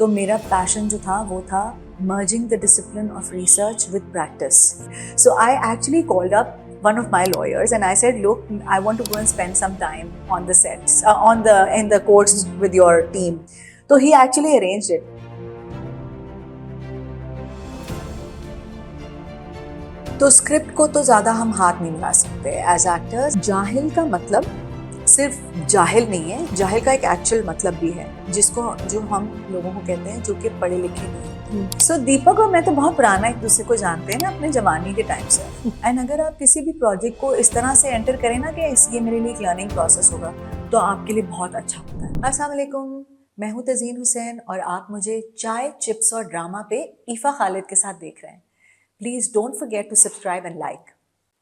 तो मेरा पैशन जो था वो था merging the discipline of research with practice. So I actually called up one of my lawyers and I said, look, I want to go and spend some time on the sets, in the courts with your team. So he actually arranged it. तो script को तो ज़्यादा हम हाथ नहीं मिला सकते as actors. जाहिल का मतलब सिर्फ जाहिल नहीं है, जाहिल का एक एक्चुअल मतलब भी है जो हम लोगों को कहते हैं जो कि पढ़े लिखे नहीं। सो दीपक और मैं तो बहुत पुराना एक दूसरे को जानते हैं ना, अपने जवानी के टाइम से। एंड अगर आप किसी भी प्रोजेक्ट को इस तरह से एंटर करें ना कि ये मेरे लिए एक लर्निंग प्रोसेस होगा, तो आपके लिए बहुत अच्छा होता है। अस्सलाम वालेकुम, मैं हूँ तज़ीन हुसैन और आप मुझे चाय, चिप्स और ड्रामा पे ईफा खालिद के साथ देख रहे हैं। Please don't forget to subscribe and like.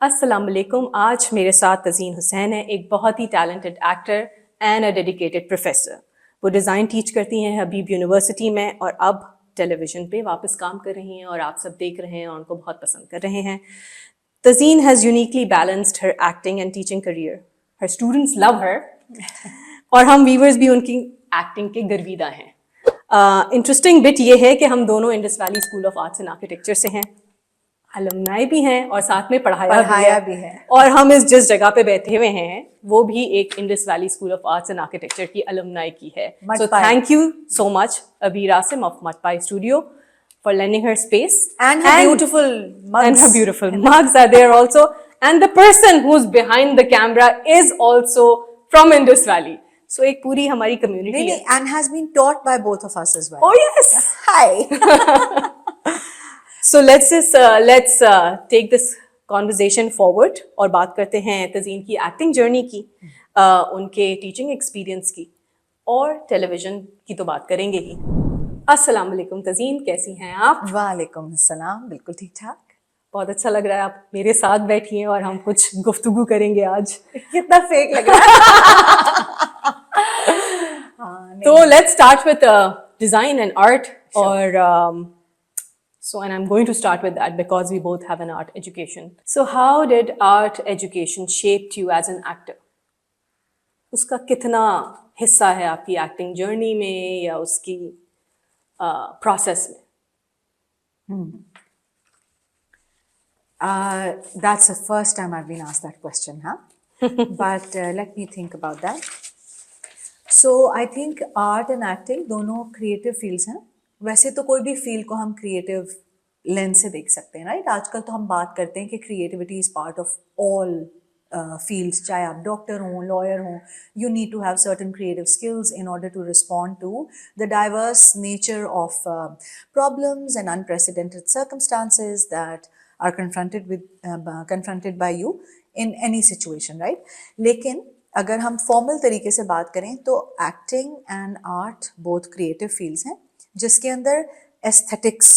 अस्सलाम वालेकुम। आज मेरे साथ तज़ीन हुसैन है, एक बहुत ही talented actor and a dedicated professor. वो डिज़ाइन टीच करती हैं हबीब यूनिवर्सिटी में और अब टेलीविज़न पे वापस काम कर रही हैं और आप सब देख रहे हैं और उनको बहुत पसंद कर रहे हैं। Tazeen has uniquely balanced her acting and teaching career. Her students love हर और हम व्यूवर्स भी उनकी एक्टिंग के गर्विदा हैं। इंटरेस्टिंग बिट ये है कि हम दोनों Indus Valley School of Arts and architecture से हैं, अलुमनाई भी हैं और साथ में पढ़ाया भी है। और हम जिस जगह पे बैठे हुए हैं वो भी एक Indus Valley School of Arts and Architecture की अलुमनाई की है। So thank you so much Abeer Asim of Matpai studio for lending her space and her beautiful mugs are there also, and the person who's behind the camera is also from Indus Valley. So एक पूरी हमारी community है and has been taught by both of us as well. Oh yes. Hi. So let's take this conversation forward और बात करते हैं तज़ीन की acting journey की, उनके टीचिंग एक्सपीरियंस की और टेलीविजन की तो बात करेंगे ही। अस्सलाम वालेकुम तज़ीन, कैसी हैं आप? वालेकुम अस्सलाम, बिल्कुल ठीक ठाक। बहुत अच्छा लग रहा है आप मेरे साथ बैठी हैं और हम कुछ गुफ्तगू करेंगे आज। कितना फेक लग रहा है। तो let's start with design and art और So, and I'm going to start with that because we both have an art education. So, how did art education shaped you as an actor? उसका कितना हिस्सा है आपकी acting journey में या उसकी process में? That's the first time I've been asked that question, huh? But let me think about that. So, I think art and acting दोनों creative fields हैं। वैसे तो कोई भी फील्ड को हम क्रिएटिव लेंस से देख सकते हैं, राइट? आजकल तो हम बात करते हैं कि creativity is part of all fields, चाहे आप डॉक्टर हों, लॉयर हों, you need to have certain creative skills in order to respond to the diverse nature of problems and unprecedented circumstances that are confronted by you in any situation, right? लेकिन अगर हम formal तरीके से बात करें तो acting and art both creative fields हैं जिसके अंदर एस्थेटिक्स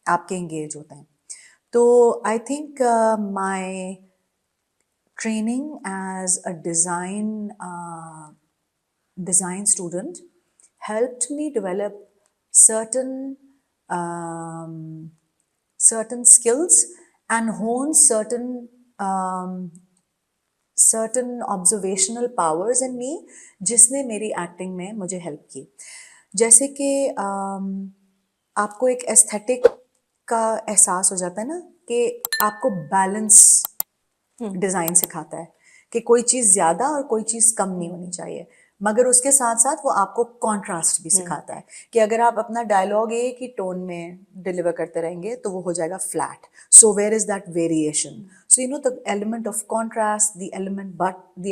आपके इंगेज होते हैं। तो I think my training as a design student helped me develop certain skills and hone certain observational powers in me जिसने मेरी एक्टिंग में मुझे हेल्प की। जैसे कि आपको एक एस्थेटिक का एहसास हो जाता है ना कि आपको बैलेंस डिज़ाइन सिखाता है कि कोई चीज़ ज़्यादा और कोई चीज़ कम नहीं होनी चाहिए, मगर उसके साथ साथ वो आपको कॉन्ट्रास्ट भी सिखाता है कि अगर आप अपना डायलॉग एक ही टोन में डिलीवर करते रहेंगे तो वो हो जाएगा flat. So where is that variation? So you know the element of contrast, the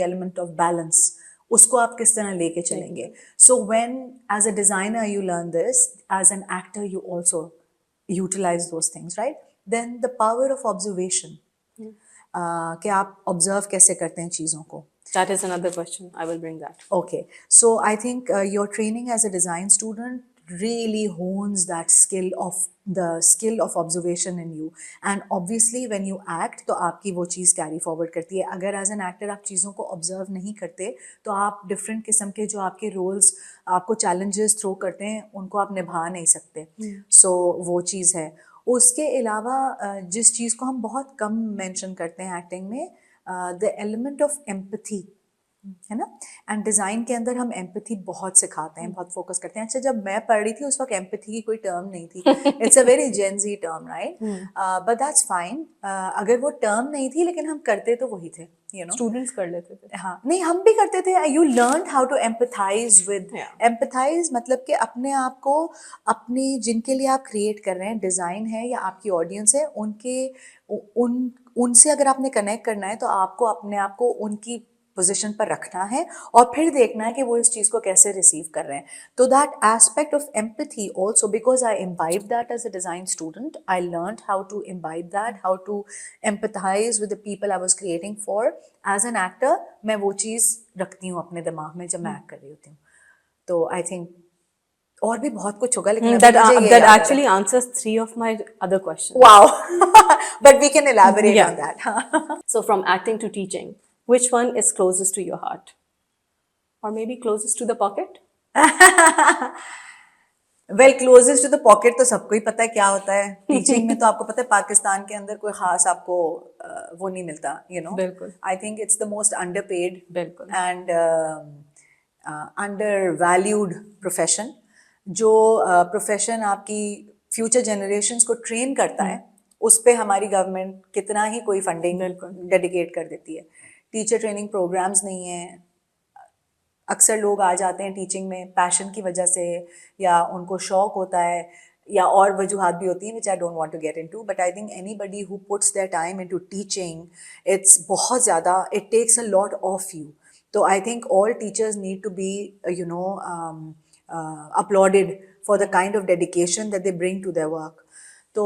element of balance, उसको आप किस तरह लेके चलेंगे। So when as a designer you learn this, as an actor you also utilise those things, right? Then the power of observation, कि आप observe कैसे करते हैं चीज़ों को। That is another question. I will bring that. Okay. So I think your training as a design student really hones that skill of observation in you. And obviously when you act, तो आपकी वो चीज़ carry forward करती है। अगर as an actor आप चीज़ों को observe नहीं करते तो आप different किस्म के जो आपके roles आपको challenges throw करते हैं उनको आप निभा नहीं सकते। So वो चीज़ है। उसके अलावा जिस चीज़ को हम बहुत कम मेंशन करते हैं एक्टिंग में, द एलिमेंट ऑफ एम्पथी है ना. एंड डिज़ाइन के अंदर हम एम्पैथी बहुत सिखाते हैं, बहुत फोकस करते हैं. अच्छा, जब मैं पढ़ रही थी उस वक्त एम्पैथी की कोई टर्म नहीं थी. It's a very Gen Z term, right? But that's fine. अगर वो टर्म नहीं थी लेकिन हम करते तो वही थे, यू नो. स्टूडेंट्स कर लेते थे. हाँ, नहीं, हम भी करते थे. You learn how to empathise with. Yeah. Empathise मतलब कि अपने आप को, अपनी जिनके लिए आप क्रिएट कर रहे हैं, डिज़ाइन है या आपकी ऑडियंस है, उनसे अगर आपने कनेक्ट करना है तो आपको अपने आप को उनकी पोजीशन पर रखना है और फिर देखना है कि वो इस चीज़ को कैसे रिसीव कर रहे हैं. तो that aspect of empathy also, because I imbibe that as a design student, I learned how to imbibe that, how to empathise with the people I was creating for. As an actor मैं वो चीज़ रखती हूँ अपने दिमाग में जब मैं act कर रही होती हूँ. तो आई थिंक और भी बहुत कुछ होगा लेकिन अभी मुझे ये That याद आ actually answers 3 of my other questions. रहा है. Wow. But we can elaborate Yeah. on that. So from acting to teaching, which one is closest to your heart? Or maybe closest to the pocket? वेल, closest to the pocket तो सबको ही पता है क्या होता है. टीचिंग में तो आपको पता है पाकिस्तान के अंदर कोई खास आपको वो नहीं मिलता, यू नो. बिल्कुल. I think it's the most underpaid बिल्कुल. And undervalued profession. जो प्रोफेशन आपकी फ्यूचर जनरेशन्स को ट्रेन करता है, उस पे हमारी गवर्नमेंट कितना ही कोई फंडिंग डेडिकेट कर देती है. टीचर ट्रेनिंग प्रोग्राम्स नहीं है. अक्सर लोग आ जाते हैं टीचिंग में पैशन की वजह से, या उनको शौक होता है, या और वजूहात भी होती हैं which I don't want to get into. But I think anybody who puts their time into teaching, it's बहुत ज़्यादा, it takes a lot of you. तो I think all teachers need to be, you know, applauded for the kind of dedication that they bring to their work. तो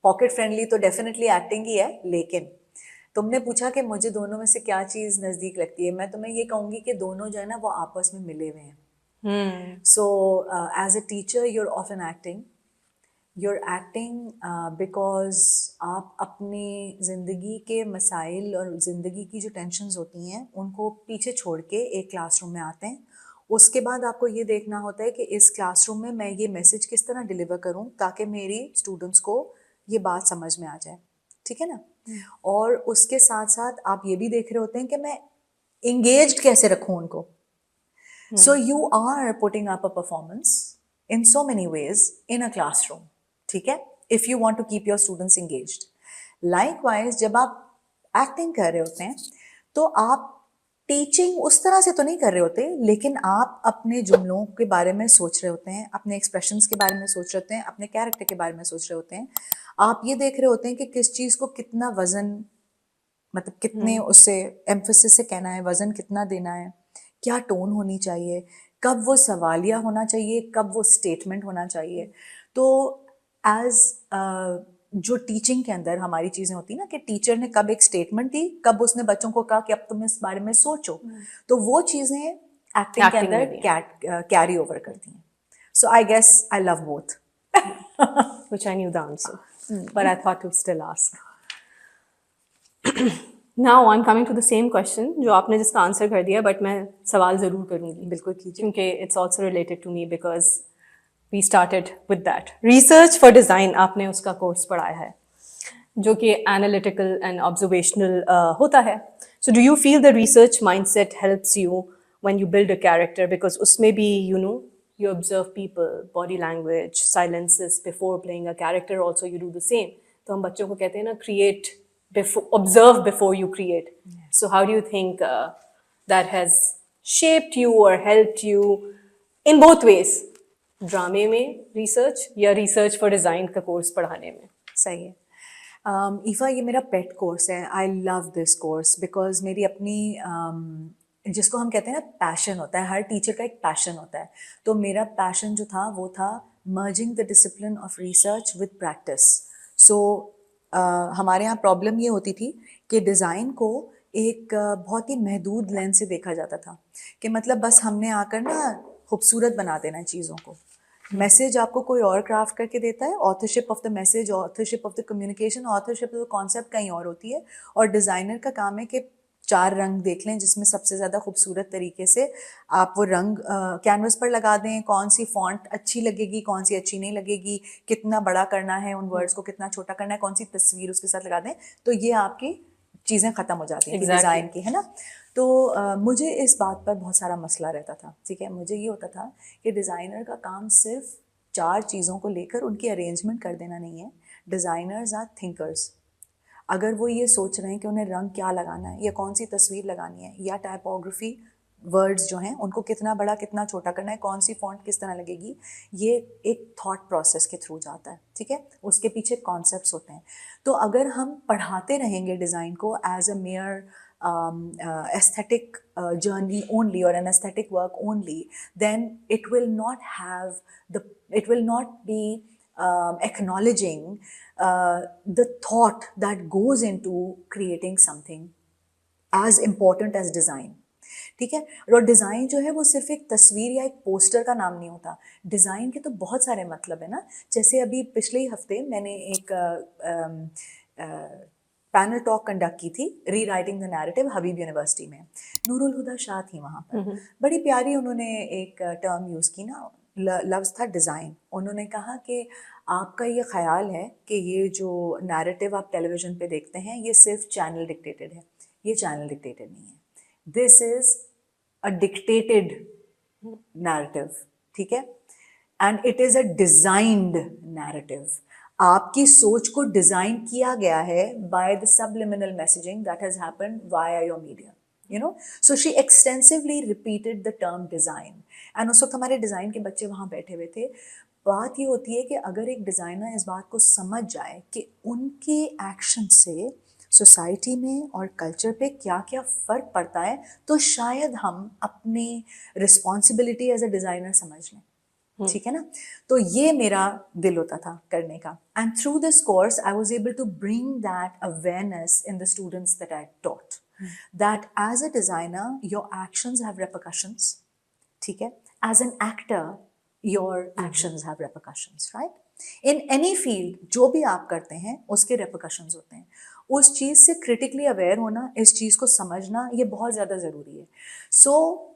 pocket friendly तो definitely acting ही है. लेकिन तुमने पूछा कि मुझे दोनों में से क्या चीज़ नज़दीक लगती है, मैं तुम्हें ये कहूँगी कि दोनों जो है ना वो आपस में मिले हुए हैं. So as a teacher you're often acting because आप अपनी ज़िंदगी के मसाइल और ज़िंदगी की जो टेंशन्स होती हैं उनको पीछे छोड़ के एक क्लासरूम में आते हैं. उसके बाद आपको ये देखना होता है कि इस क्लासरूम में मैं ये मैसेज किस तरह डिलीवर करूं ताकि मेरी स्टूडेंट्स को ये बात समझ में आ जाए. ठीक है ना. और उसके साथ साथ आप ये भी देख रहे होते हैं कि मैं engaged कैसे रखूं उनको. So you are putting up a performance in so many ways in a classroom. ठीक है. If you want to keep your students engaged. Likewise, जब आप एक्टिंग कर रहे होते हैं तो आप टीचिंग उस तरह से तो नहीं कर रहे होते, लेकिन आप अपने जुमलों के बारे में सोच रहे होते हैं, अपने एक्सप्रेशंस के बारे में सोच रहे होते हैं, अपने कैरेक्टर के बारे में सोच रहे होते हैं. आप ये देख रहे होते हैं कि किस चीज़ को कितना वजन, मतलब कितने उससे एम्फेसिस से कहना है, वजन कितना देना है, क्या टोन होनी चाहिए, कब वो सवालिया होना चाहिए, कब वो स्टेटमेंट होना चाहिए. तो एज जो टीचिंग के अंदर हमारी चीज़ें होती ना कि टीचर ने कब एक स्टेटमेंट दी, कब उसने बच्चों को कहा कि अब तुम इस बारे में सोचो, तो वो चीज़ें एक्टिंग के Acting में अंदर कैरी ओवर करती हैं. So I guess I love both. Which I knew the answer, but I thought to still ask. Now I'm coming to the same question जो आपने जिसका आंसर कर दिया, बट मैं सवाल ज़रूर करूँगी. बिल्कुल कीजिए. क्योंकि it's also related to me because we started with that. Research for design आपने उसका कोर्स पढ़ाया है जो कि analytical and observational होता है. So do you feel the research mindset helps you when you build a character, because उसमें भी you know you observe people, body language, silences before playing a character, also you do the same. तो हम बच्चों को कहते हैं ना create before, observe before you create. So how do you think that has shaped you or helped you in both ways? ड्रामे में research या रिसर्च फॉर डिज़ाइन का कोर्स पढ़ाने में? सही है. ईफा, ये मेरा पेट कोर्स है. I love this course because मेरी अपनी जिसको हम कहते हैं ना पैशन होता है, हर टीचर का एक पैशन होता है. तो मेरा पैशन जो था वो था merging the discipline of research with practice. So हमारे यहाँ प्रॉब्लम ये होती थी कि डिज़ाइन को एक बहुत ही महदूद लेंस से देखा जाता था कि मतलब बस हमने आकर ना खूबसूरत बना देना है चीज़ों को. मैसेज आपको कोई और क्राफ्ट करके देता है. Authorship of the message, authorship of the communication, authorship of the concept कहीं और होती है. और डिज़ाइनर का काम है कि 4 रंग देख लें जिसमें सबसे ज़्यादा खूबसूरत तरीके से आप वो रंग कैनवस पर लगा दें. कौन सी फॉन्ट अच्छी लगेगी, कौन सी अच्छी नहीं लगेगी, कितना बड़ा करना है उन वर्ड्स को, कितना छोटा करना है, कौन सी तस्वीर उसके साथ लगा दें. तो ये आपकी चीज़ें ख़त्म हो जाती हैं डिज़ाइन की, है ना. तो मुझे इस बात पर बहुत सारा मसला रहता था, ठीक है। मुझे ये होता था कि डिज़ाइनर का काम सिर्फ 4 चीज़ों को लेकर उनकी अरेंजमेंट कर देना नहीं है। Designers are thinkers. अगर वो ये सोच रहे हैं कि उन्हें रंग क्या लगाना है या कौन सी तस्वीर लगानी है या टाइपोग्राफी वर्ड्स जो हैं उनको कितना बड़ा कितना छोटा करना है, कौन सी फॉन्ट किस तरह लगेगी, ये एक थॉट प्रोसेस के थ्रू जाता है, ठीक है। उसके पीछे कॉन्सेप्ट्स होते हैं। तो अगर हम पढ़ाते रहेंगे डिज़ाइन को as a mere aesthetic journey only or an aesthetic work only, then it will not have it will not be acknowledging the thought that goes into creating something as important as design, ठीक है। और design जो है वो सिर्फ एक तस्वीर या एक पोस्टर का नाम नहीं होता। डिज़ाइन के तो बहुत सारे मतलब है ना। जैसे अभी पिछले ही हफ्ते मैंने एक पैनल टॉक कंडक्ट की थी, री writing the narrative, Habib university में। नूरुल हुदा शाह थी वहाँ पर। बड़ी प्यारी उन्होंने एक टर्म यूज़ की ना, लफ्ज़ था डिज़ाइन। उन्होंने कहा कि आपका ये ख्याल है कि ये जो नैरेटिव आप टेलीविज़न पे देखते हैं ये सिर्फ चैनल डिक्टेटेड है। ये चैनल डिक्टेटेड नहीं है, this is a dictated narrative, ठीक है। And it is a designed narrative. आपकी सोच को डिज़ाइन किया गया है by the subliminal messaging that has happened via your media, you know. So she extensively repeated the term design. And उस वक्त हमारे डिज़ाइन के बच्चे वहाँ बैठे हुए थे। बात ये होती है कि अगर एक डिज़ाइनर इस बात को समझ जाए कि उनके एक्शन से सोसाइटी में और कल्चर पे क्या क्या फ़र्क पड़ता है, तो शायद हम अपनी रिस्पॉन्सिबिलिटी एज अ डिज़ाइनर समझ लें, ठीक है ना। तो ये मेरा दिल होता था करने का। And through this course I was able to bring that awareness in the students that I taught, that as a designer your actions have repercussions, ठीक है। As an actor your actions have repercussions, right. In any field जो भी आप करते हैं उसके repercussions होते हैं। उस चीज़ से क्रिटिकली अवेयर होना, इस चीज़ को समझना, ये बहुत ज़्यादा ज़रूरी है। सो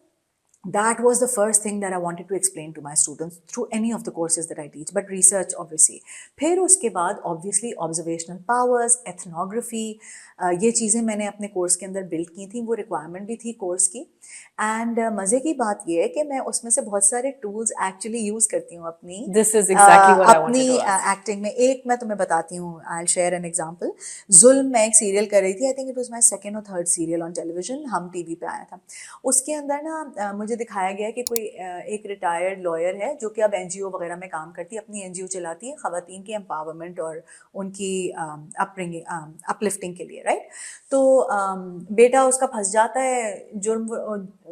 that was the first thing that I wanted to explain to my students through any of the courses that I teach, but research obviously. फिर उसके बाद obviously observational powers, ethnography, ये चीज़ें मैंने अपने कोर्स के अंदर बिल्ड की थी, वो रिक्वायरमेंट भी थी कोर्स की। एंड मज़े की बात ये है कि मैं उसमें से बहुत सारे टूल्स एक्चुअली यूज़ करती हूँ अपनी This is exactly what I अपनी wanted to ask. एक्टिंग में। एक मैं तुम्हें बताती हूँ, I will share an example. जुल्म मैं एक सीरियल कर रही थी, I think it was my second और थर्ड सीरियल ऑन टेलीविजन, हम टीवी पे आया था। उसके अंदर ना मुझे दिखाया गया कि कोई एक रिटायर्ड लॉयर है जो कि अब एनजीओ वगैरह में काम करती है, अपनी एनजीओ चलाती है ख़वातीन की एम्पावरमेंट और उनकी अपलिफ्टिंग के लिए, राइट। तो बेटा उसका फंस जाता है, जुर्म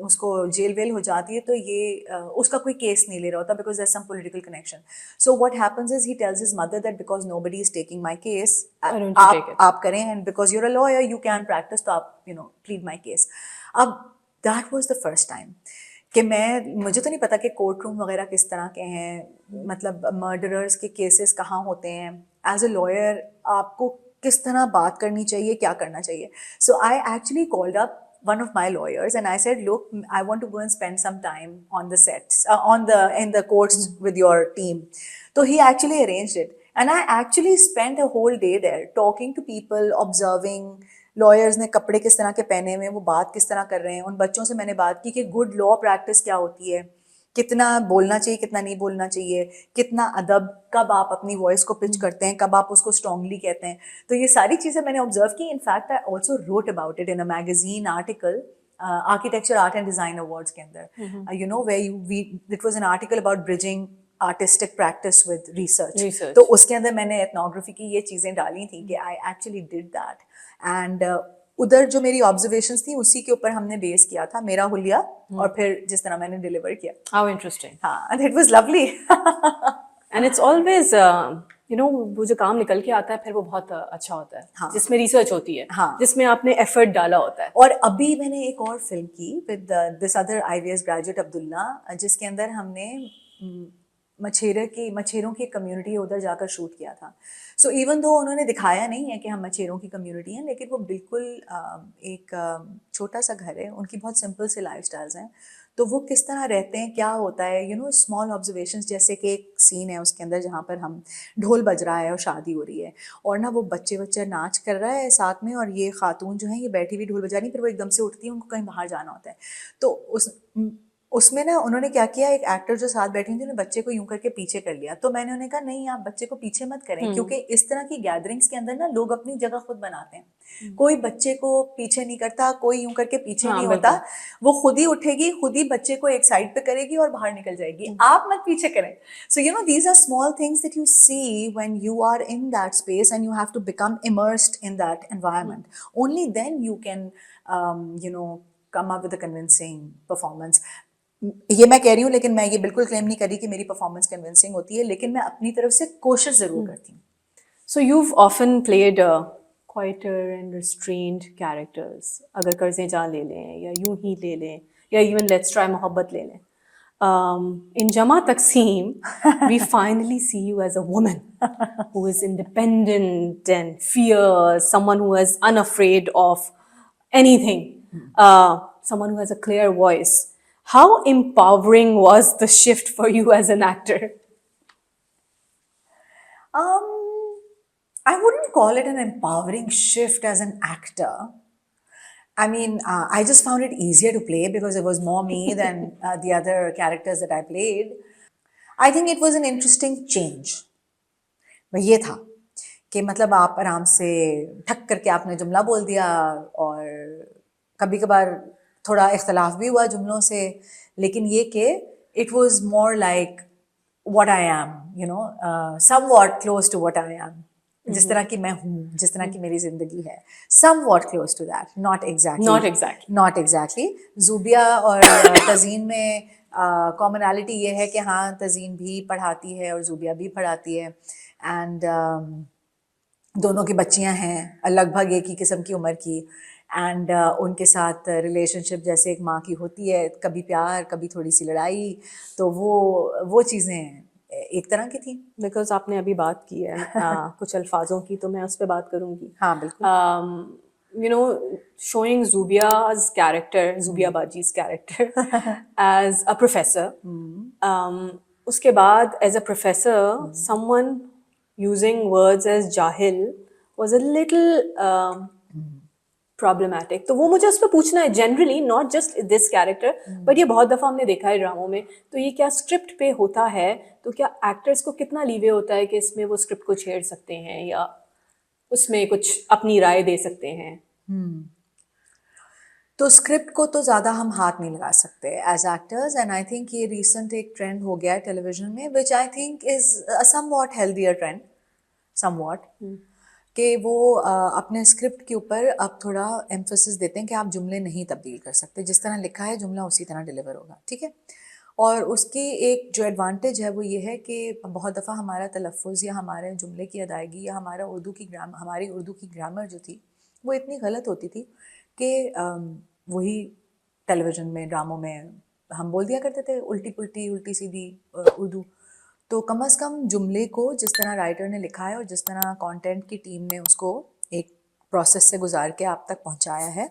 उसको जेल वेल हो जाती है, तो ये उसका कोई केस नहीं ले रहा होता because there some political connection. So what happens is he tells his mother that because nobody is taking my case, Why don't you take it? आप करें, and because you're a lawyer you can practise, तो आप plead my case. अब that was the first time कि मुझे तो नहीं पता कि कोर्ट रूम वगैरह किस तरह के हैं, मतलब मर्डरर्स के केसेस कहाँ होते हैं। एज अ लॉयर आपको किस तरह बात करनी चाहिए, क्या करना चाहिए। So I actually called up one of my lawyers and I said, look, I want to go and spend some time on the sets, in the courts with your team. So he actually arranged it. And I actually spent a whole day there talking to people, observing lawyers ने कपड़े किस तरह के पहने हुए हैं, वो बात किस तरह कर रहे हैं। उन बच्चों से मैंने बात की कि गुड लॉ प्रैक्टिस क्या होती है, कितना बोलना चाहिए, कितना नहीं बोलना चाहिए, कितना अदब, कब आप अपनी वॉइस को पिच करते हैं, कब आप उसको स्ट्रांगली कहते हैं। तो ये सारी चीज़ें मैंने ऑब्जर्व की। In fact I also wrote about it in a magazine article, architecture art and design awards के अंदर, you know, it was an article about bridging artistic practice with research. तो उसके अंदर मैंने एथनोग्राफी की ये चीज़ें डाली थी कि I actually did that. And उधर जो मेरी ऑब्जर्वेशंस थी उसी के ऊपर हमने बेस किया था, मेरा हुलिया, और फिर जिस तरह मैंने डिलीवर किया। How interesting. हाँ, it was lovely. And it's always, वो जो काम निकल के आता है फिर वो बहुत अच्छा होता है, हाँ। जिसमें रिसर्च होती है, हाँ। जिसमें आपने एफर्ट डाला होता है। और अभी मैंने एक और फिल्म की with this other IVS graduate Abdullah, जिसके अंदर हमने मछेरों की कम्युनिटी उधर जाकर शूट किया था। सो इवन दो उन्होंने दिखाया नहीं है कि हम मछेरों की कम्युनिटी हैं, लेकिन वो बिल्कुल एक छोटा सा घर है, उनकी बहुत सिंपल से लाइफस्टाइल्स हैं। तो वो किस तरह रहते हैं, क्या होता है, यू नो स्मॉल ऑब्जर्वेशंस, जैसे कि एक सीन है उसके अंदर जहाँ पर हम ढोल बज रहा है और शादी हो रही है और ना वो बच्चा नाच कर रहा है साथ में, और ये खातून जो है ये बैठी हुई ढोल बजा रही, फिर वो एकदम से उठती है, उनको कहीं बाहर जाना होता है। तो उसमें ना उन्होंने क्या किया, एक एक्टर जो साथ बैठी थी उन्होंने बच्चे को यूं करके पीछे कर लिया। तो मैंने उन्हें कहा नहीं, आप बच्चे को पीछे मत करें, क्योंकि इस तरह की गैदरिंग्स के अंदर ना लोग अपनी जगह खुद बनाते हैं। कोई बच्चे को पीछे नहीं करता, कोई यूं करके पीछे हाँ, नहीं होता, बिल्कुल। वो खुद ही उठेगी, खुद ही बच्चे को एक साइड पे करेगी और बाहर निकल जाएगी, आप मत पीछे करें। So you know these are small things that you see when you are in that space and you have to become immersed in that environment. Only then you can you know come up with a convincing performance। ये मैं कह रही हूँ, लेकिन मैं ये बिल्कुल claim नहीं कर रही कि मेरी परफॉर्मेंस कन्विंसिंग होती है, लेकिन मैं अपनी तरफ से कोशिश जरूर करती हूँ। So you've often played quieter and restrained characters. अगर कर्ज़े जा ले लें या यूं ही ले लें या even let's try मोहब्बत ले लें. In Jama Takseem, we finally see you as a woman who is independent and fierce, someone who is unafraid of anything, someone who has a clear voice. How empowering was the shift for you as an actor? I wouldn't call it an empowering shift as an actor. I mean, I just found it easier to play because it was more me than the other characters that I played. I think it was an interesting change. वह ये था कि मतलब आप आराम से ठक करके आपने जुमला बोल दिया, और कभी कभार थोड़ा इख्तलाफ भी हुआ जुमलों से, लेकिन ये कि it was more like what I am, you know, somewhat close to what I am, जिस तरह की मैं हूँ, जिस तरह की मेरी जिंदगी है, somewhat close to that, not exactly, not exactly. Zubia और तज़ीन में कॉमनैलिटी ये है कि हाँ, तज़ीन भी पढ़ाती है और ज़ूबिया भी पढ़ाती है, एंड दोनों की बच्चियां हैं लगभग एक ही किस्म की उम्र की, एंड उनके साथ रिलेशनशिप जैसे एक माँ की होती है, कभी प्यार कभी थोड़ी सी लड़ाई, तो वो चीज़ें एक तरह की थी। बिकॉज आपने अभी बात की है कुछ अल्फाजों की, तो मैं उस पर बात करूँगी। हाँ बिल्कुल। You know, showing Zubia's character, Zubia Baji's character, as a professor. उसके बाद as a professor, someone using words as jahil was a little problematic. तो वो मुझे उस पर पूछना है generally, not just this character, but ये बहुत दफ़ा हमने देखा है ड्रामों में। तो ये क्या स्क्रिप्ट पे होता है, तो क्या एक्टर्स को कितना लीवे होता है कि इसमें वो स्क्रिप्ट को छेड़ सकते हैं या उसमें कुछ अपनी राय दे सकते हैं? तो स्क्रिप्ट को तो ज़्यादा हम हाथ नहीं लगा सकते as actors, and I think ये रिसेंट एक ट्रेंड हो गया है टेलीविजन में, which I think is somewhat healthier trend, somewhat, कि वो अपने स्क्रिप्ट के ऊपर अब थोड़ा एम्फोसिस देते हैं कि आप जुमले नहीं तब्दील कर सकते, जिस तरह लिखा है जुमला उसी तरह डिलीवर होगा, ठीक है। और उसकी एक जो एडवांटेज है वो ये है कि बहुत दफ़ा हमारा तलफ़ुज़ या हमारे जुमले की अदायगी या हमारी उर्दू की ग्रामर जो थी वो इतनी गलत होती थी कि वही टेलीविज़न में, ड्रामों में हम बोल दिया करते थे उल्टी पुल्टी, उल्टी सीधी उर्दू। तो कम से कम जुमले को जिस तरह राइटर ने लिखा है और जिस तरह कंटेंट की टीम ने उसको एक प्रोसेस से गुजार के आप तक पहुंचाया है,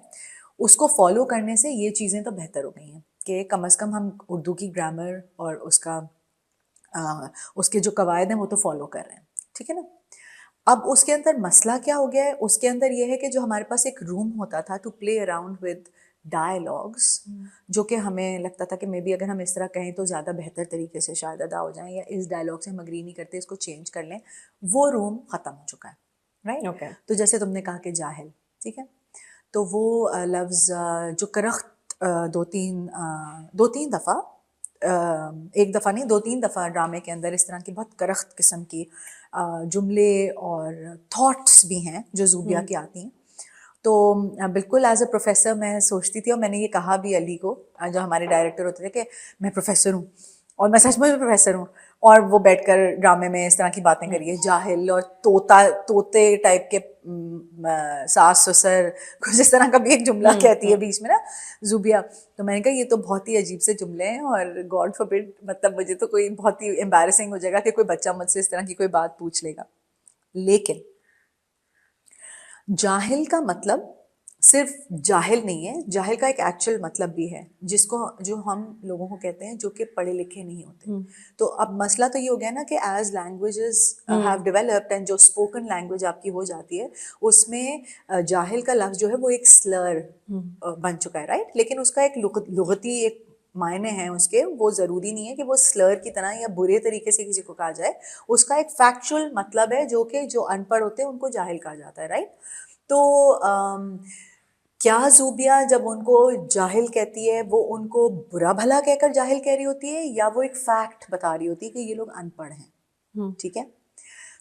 उसको फॉलो करने से ये चीज़ें तो बेहतर हो गई हैं कि कम से कम हम उर्दू की ग्रामर और उसके जो कवायद हैं वो तो फॉलो कर रहे हैं, ठीक है ना। अब उसके अंदर मसला क्या हो गया है, उसके अंदर ये है कि जो हमारे पास एक रूम होता था to play around with dialogues, जो कि हमें लगता था कि मे बी अगर हम इस तरह कहें तो ज़्यादा बेहतर तरीके से शायद अदा हो जाएं, या इस डायलॉग से हम अग्री नहीं करते, इसको चेंज कर लें, वो रूम ख़त्म हो चुका है, राइट। Okay. तो जैसे तुमने कहा कि जाहिल, ठीक है, तो वो लफ्ज़ जो करख्त दो तीन दफ़ा, एक दफ़ा नहीं 2-3 दफ़ा ड्रामे के अंदर इस तरह की बहुत करख्त किस्म की जुमले और थॉट्स भी हैं जो ज़ूबिया की आती हैं। तो बिल्कुल एज अ प्रोफेसर मैं सोचती थी, और मैंने ये कहा भी अली को, जो हमारे डायरेक्टर होते थे, कि मैं प्रोफेसर हूँ और मैं सचमुच में प्रोफेसर हूँ, और वो बैठकर ड्रामे में इस तरह की बातें करिए, जाहिल और तोते टाइप के सास ससुर, कुछ इस तरह का भी एक जुमला कहती है बीच में ना ज़ूबिया। तो मैंने कहा ये तो बहुत ही अजीब से जुमले हैं, और गॉड फॉरबिड, मतलब मुझे तो कोई बहुत ही एम्बैरेसिंग हो जाएगा कि कोई बच्चा मुझसे इस तरह की कोई बात पूछ लेगा। लेकिन जाहिल का मतलब सिर्फ जाहिल नहीं है, जाहिल का एक एक्चुअल मतलब भी है, जिसको जो हम लोगों को कहते हैं जो कि पढ़े लिखे नहीं होते। तो अब मसला तो ये हो गया ना कि as languages have developed and जो स्पोकन लैंग्वेज आपकी हो जाती है उसमें जाहिल का लफ्ज़ जो है वो एक स्लर बन चुका है, राइट। लेकिन उसका एक लुगती एक मायने हैं उसके, वो ज़रूरी नहीं है कि वो स्लर की तरह या बुरे तरीके से किसी को कहा जाए। उसका एक फैक्चुअल मतलब है जो कि जो अनपढ़ होते हैं उनको जाहिल कहा जाता है, राइट। तो क्या ज़ूबिया जब उनको जाहिल कहती है वो उनको बुरा भला कहकर जाहिल कह रही होती है, या वो एक फैक्ट बता रही होती है कि ये लोग अनपढ़ हैं, ठीक है।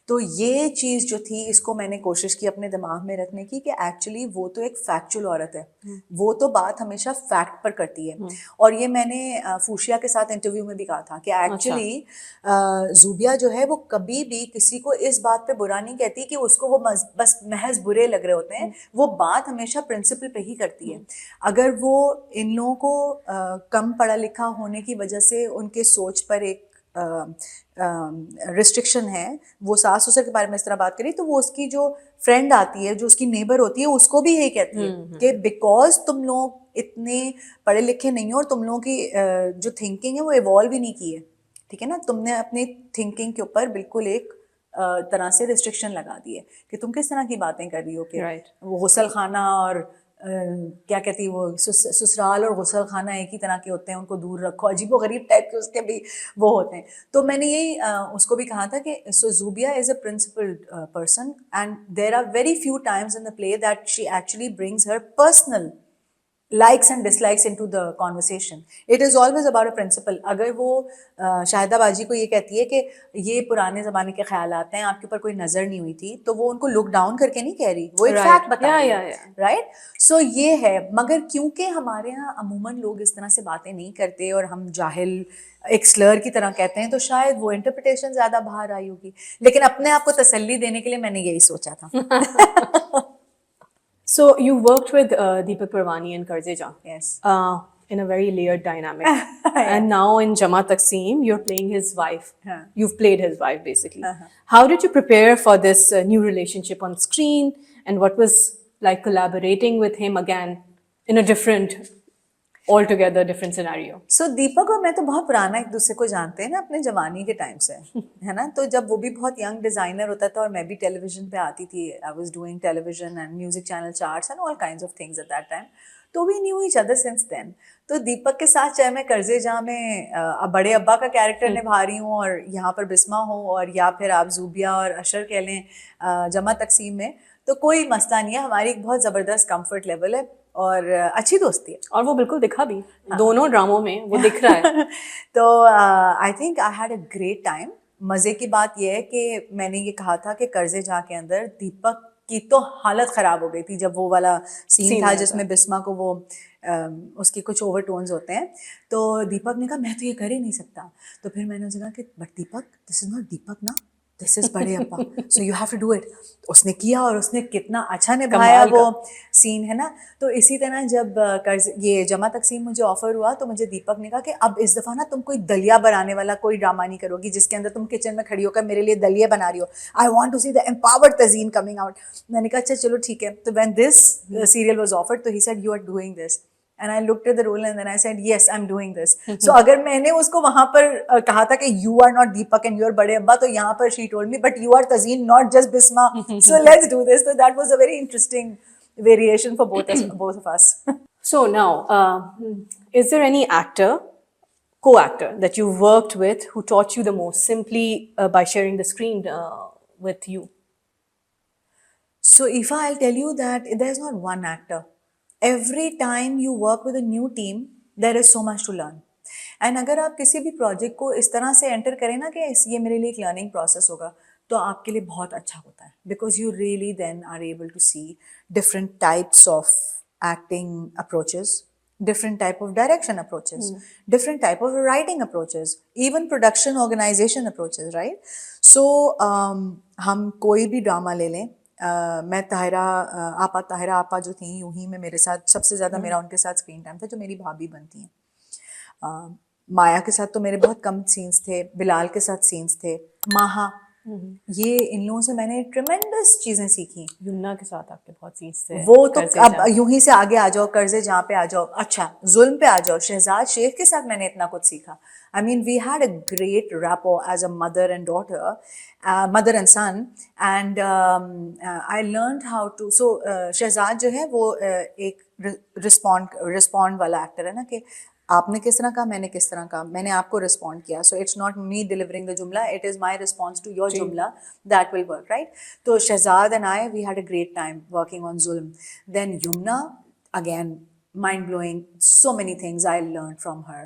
तो ये चीज़ जो थी इसको मैंने कोशिश की अपने दिमाग में रखने की कि एक्चुअली वो तो एक फैक्चुअल औरत है, वो तो बात हमेशा फैक्ट पर करती है। और ये मैंने फूशिया के साथ इंटरव्यू में भी कहा था कि एक्चुअली ज़ूबिया जो है वो कभी भी किसी को इस बात पे बुरा नहीं कहती कि उसको वो बस महज बुरे लग रहे होते हैं, वो बात हमेशा प्रिंसिपल पे ही करती है। अगर वो इन लोगों को कम पढ़ा लिखा होने की वजह से उनके सोच पर एक रिस्ट्रिक्शन है, वो सास ससुर के बारे में इस तरह बात करी, तो वो उसकी जो फ्रेंड आती है जो उसकी नेबर होती है उसको भी यही कहती है कि बिकॉज तुम लोग इतने पढ़े लिखे नहीं हो और तुम लोगों की जो थिंकिंग है वो इवॉल्व ही नहीं की है, ठीक है ना, तुमने अपनी थिंकिंग के ऊपर बिल्कुल एक तरह से रिस्ट्रिक्शन लगा दी है कि तुम किस तरह की बातें कर रही हो कि वो गुसल खाना और क्या कहती है वो ससुराल और गुसल खाना एक ही तरह के होते हैं, उनको दूर रखो, अजीबो गरीब टाइप के उसके भी वो होते हैं। तो मैंने यही उसको भी कहा था कि so Zubia is a principled person and there are very few times in the play that she actually brings her personal likes and dislikes into the conversation. It is always about a principle. अगर वो शाहिदा बाजी को ये कहती है कि ये पुराने ज़माने के ख्यालात हैं, आपके ऊपर कोई नज़र नहीं हुई थी, तो वो उनको लुक डाउन करके नहीं कह रही, वो एक फैक्ट बता रही है, राइट। सो ये है, मगर क्योंकि हमारे यहाँ अमूमन लोग इस तरह से बातें नहीं करते और हम जाहिल एक स्लर की तरह कहते हैं, तो शायद वो इंटरप्रिटेशन ज़्यादा बाहर आई होगी। लेकिन अपने आप को तसल्ली देने के लिए मैंने यही सोचा था। So you worked with Deepak Parwani and Karzeja. Yes. In a very layered dynamic. And now in Jama Takseem, you're playing his wife. You've played his wife, basically. How did you prepare for this new relationship on screen? And what was like collaborating with him again in a different, altogether different scenario? So दीपक और मैं तो बहुत पुराना एक दूसरे को जानते हैं ना, अपने जवानी के टाइम से, है ना। तो जब वो भी बहुत यंग डिज़ाइनर होता था और मैं भी टेलीविज़न पे आती थी, I was doing television and music channel charts and all kinds of things at that time, तो we knew each other since then. तो दीपक के साथ चाहे मैं कर्जेजा में बड़े अब्बा का कैरेक्टर निभा रही हूँ और यहाँ पर बिस्मा हो, और या फिर आप ज़ूबिया और अशर कह लें जमा तकसीम में, तो कोई मसला नहीं है। हमारी एक बहुत ज़बरदस्त कंफर्ट लेवल है और अच्छी दोस्ती है, और वो बिल्कुल दिखा भी दोनों ड्रामों में वो दिख रहा है। तो I think I had a great time. मज़े की बात यह है कि मैंने ये कहा था कि कर्जेजा के अंदर दीपक की तो हालत ख़राब हो गई थी जब वो वाला सीन था जिसमें बिस्मा को वो उसके कुछ ओवरटोन्स होते हैं, तो दीपक ने कहा मैं तो ये कर ही नहीं सकता। तो फिर मैंने उसे कहा कि but Deepak, this is not Deepak ना, दिस इज़ बड़े अब्बा, so you have to do it. उसने किया और उसने कितना अच्छा निभाया वो सीन, है ना। तो इसी तरह जब ये जमा तकसीम मुझे ऑफर हुआ तो मुझे दीपक ने कहा कि अब इस दफ़ा ना तुम कोई दलिया बनाने वाला कोई ड्रामा नहीं करोगी जिसके अंदर तुम किचन में खड़ी होकर मेरे लिए दलिया बना रही हो। I want to see the empowered Tazeen coming out. मैंने कहा अच्छा चलो ठीक है। तो when this serial was offered तो he said you are doing this, and I looked at the role and then I said yes I'm doing this. So अगर मैंने उसको वहाँ पर कहा था कि you are not Deepak and you are बड़े अब्बा, तो यहाँ पर she told me but you are Tazeen, not just Bisma, so let's do this. So that was a very interesting variation for both of us. So now is there any actor, co-actor that you worked with who taught you the most simply by sharing the screen with you? So Ifa, I'll tell you that there's not one actor. Every time you work with a new team, there is so much to learn. And अगर आप किसी भी project को इस तरह से enter करें ना कि ये मेरे लिए एक लर्निंग प्रोसेस होगा, तो आपके लिए बहुत अच्छा होता है, because you really then are able to see different types of acting approaches, different type of direction approaches, different type of writing approaches, even production organization approaches, right? So हम कोई भी ड्रामा ले लें, मैं ताहिरा आपा जो थी यूं ही में मेरे साथ सबसे ज़्यादा मेरा उनके साथ स्क्रीन टाइम था, जो मेरी भाभी बनती हैं। माया के साथ तो मेरे बहुत कम सीन्स थे, बिलाल के साथ सीन्स थे, माहा ये इन लोगों से मैंने ट्रिमेंडस चीज़ें सीखी। यमुना के साथ आपके बहुत चीज थे, वो तो कर्जे अब जान। यूं ही से आगे आ जाओ, कर्जे जहाँ पे आ जाओ, अच्छा जुल्म पे आ जाओ, शहजाद शेख के साथ मैंने इतना कुछ सीखा। I mean we had a great rapport as a mother and daughter, mother and son, and I learn how to, so Shahzad जो है वो एक रिस्पॉन्ड वाला एक्टर है ना, कि आपने किस तरह कहा, मैंने किस तरह कहा, मैंने आपको रिस्पॉन्ड किया, so it's not me delivering the जुमला, it is my response to your जुमला, दैट विल वर्क, राइट? तो Shahzad and I, we had a great time working on जुल्म. Then Yumna, again, mind blowing, so many things I learned from her.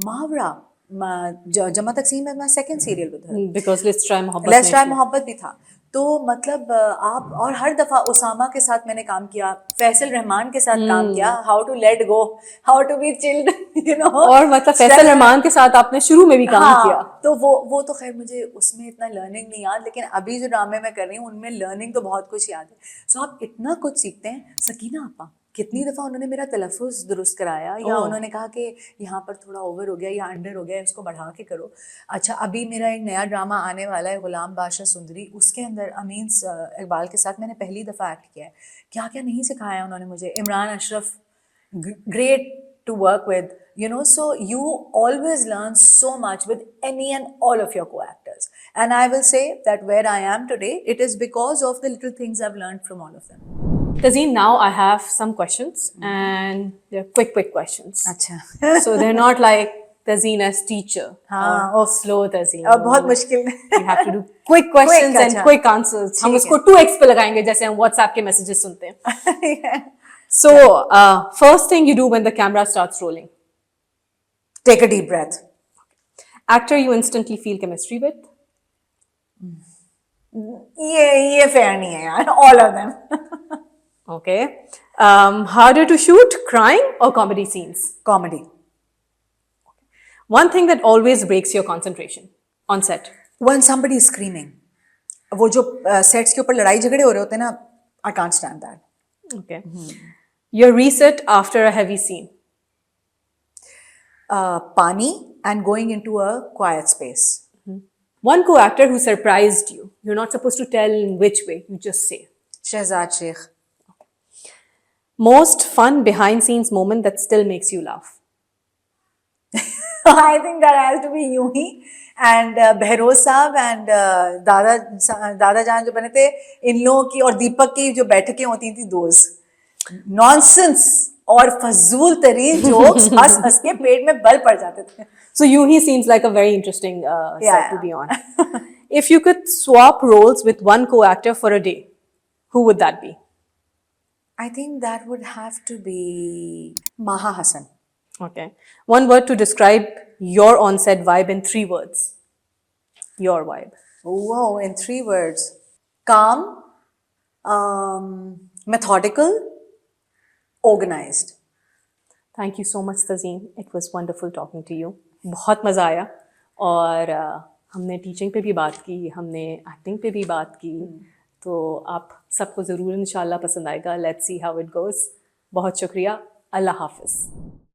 Mawra, जमा तकसीम है my second serial with her. Because let's try मोहब्बत let's में try थी। मोहब्बत भी था। तो मतलब आप, और हर दफ़ा उसामा के साथ मैंने काम किया, फैसल रहमान के साथ काम किया, how to let go, how to be chilled, you know. और मतलब फैसल रहमान के साथ आपने शुरू में भी काम किया। तो वो तो खैर मुझे उसमें इतना लर्निंग नहीं याद, लेकिन अभी जो ड्रामे मैं कर रही हूँ उनमें लर्निंग तो बहुत कुछ याद है। सो आप इतना कुछ सीखते हैं। सकीना आपा, कितनी दफ़ा उन्होंने मेरा तलफ़ुज़ दुरुस्त कराया, या उन्होंने कहा कि यहाँ पर थोड़ा ओवर हो गया या अंडर हो गया, इसको बढ़ा के करो। अच्छा, अभी मेरा एक नया ड्रामा आने वाला है, गुलाम बादशाह सुंदरी, उसके अंदर अमीन इकबाल के साथ मैंने पहली दफ़ा एक्ट किया है। क्या क्या नहीं सिखाया उन्होंने मुझे। Imran Ashraf, great to work with, you know. So you always learn so much with any and all of your co-actors, and I will say that where I am today, it is because of the little things I've learned from all of them. Tazeen, now I have some questions and they're quick questions. अच्छा. So they're not like Tazeen as teacher or slow Tazeen. अब बहुत मुश्किल है. You have to do quick questions Quick, and अच्छा. quick answers. हम ठीक उसको 2x पे लगाएंगे जैसे हम WhatsApp के messages सुनते हैं. है. So first thing you do when the camera starts rolling. Take a deep breath. Actor you instantly feel chemistry with. ये fair नहीं है यार. All of them. Okay. Harder to shoot, crying or comedy scenes? Comedy. One thing that always breaks your concentration on set. When somebody is screaming, वो जो sets के ऊपर लड़ाई झगड़े हो रहे होते हैं ना, I can't stand that. Okay. Your reset after a heavy scene. Pani and going into a quiet space. One co-actor who surprised you. You're not supposed to tell in which way. You just say. Shehzad Sheikh. Most fun behind scenes moment that still makes you laugh. I think that has to be Yuhi and Behroz Saab and दादा जान जो बने थे, इन लोगों की और दीपक की जो बैठकें होती थी, दोज नॉनसेंस और फजूल तरीन जोक्स, हंस हंस के पेट में बल पड़ जाते थे. So Yuhi seems like a very interesting set Yeah. to be on. If you could swap roles with one co-actor for a day, who would that be? I think that would have to be Maha Hassan. Okay. One word to describe your on-set vibe in 3 words. Your vibe. Wow, in 3 words. Calm, methodical, organized. Thank you so much, Tazeen. It was wonderful talking to you. बहुत मज़ा आया और हमने teaching पे भी बात की, हमने एक्टिंग पे भी बात की, तो आप सबको ज़रूर इंशाल्लाह पसंद आएगा. Let's see how it goes. बहुत शुक्रिया. अल्लाह हाफ़िज़.